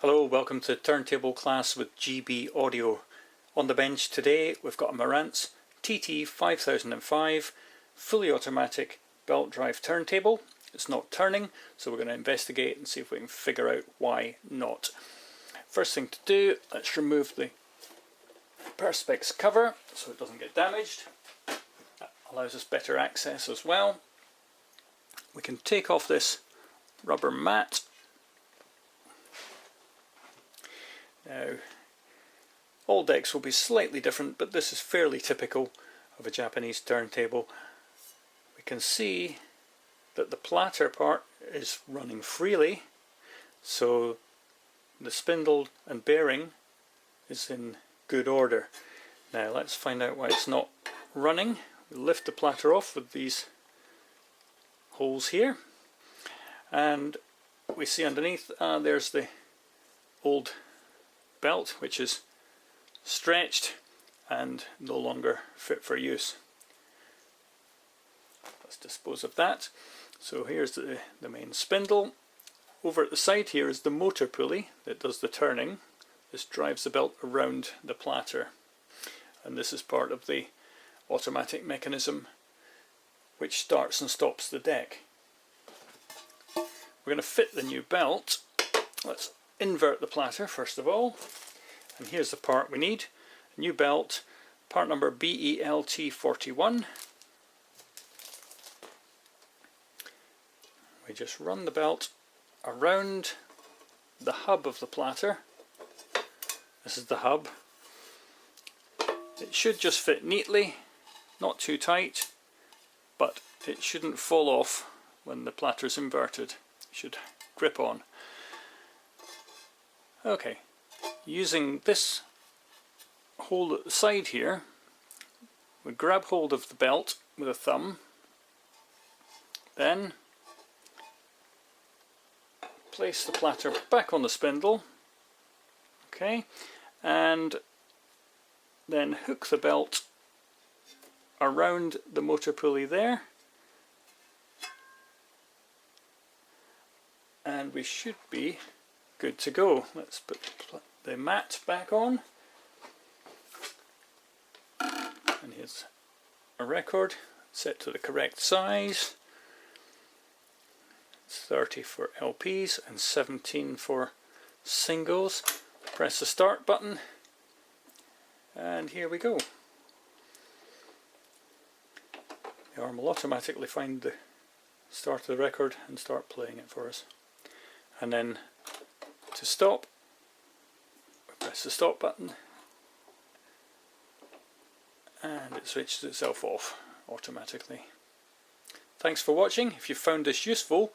Hello, welcome to Turntable Class with GB Audio. On the bench today we've got a Marantz TT5005 fully automatic belt drive turntable. It's not turning, so we're going to investigate and see if we can figure out why not. First thing to do, let's remove the Perspex cover so it doesn't get damaged. That allows us better access as well. We can take off this rubber mat. Now, all decks will be slightly different, but this is fairly typical of a Japanese turntable. We can see that the platter part is running freely, so the spindle and bearing is in good order. Now let's find out why it's not running. We lift the platter off with these holes here, and we see underneath there's the old belt, which is stretched and no longer fit for use. Let's dispose of that. So here's the main spindle. Over at the side here is the motor pulley that does the turning. This drives the belt around the platter, and this is part of the automatic mechanism which starts and stops the deck. We're going to fit the new belt. Let's invert the platter first of all, and here's the part we need. New belt, part number BELT41. We just run the belt around the hub of the platter. This is the hub. It should just fit neatly, not too tight, but it shouldn't fall off when the platter is inverted. It should grip on. Okay, using this hole at the side here, we grab hold of the belt with a thumb, then place the platter back on the spindle, okay, and then hook the belt around the motor pulley there, and we should be good to go. Let's put the mat back on, and here's a record set to the correct size. It's 30 for LPs and 17 for singles. Press the start button, and here we go. The arm will automatically find the start of the record and start playing it for us. And then to stop, we press the stop button, and it switches itself off automatically. Thanks for watching. If you found this useful,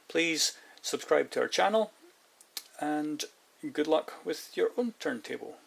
please subscribe to our channel, and good luck with your own turntable.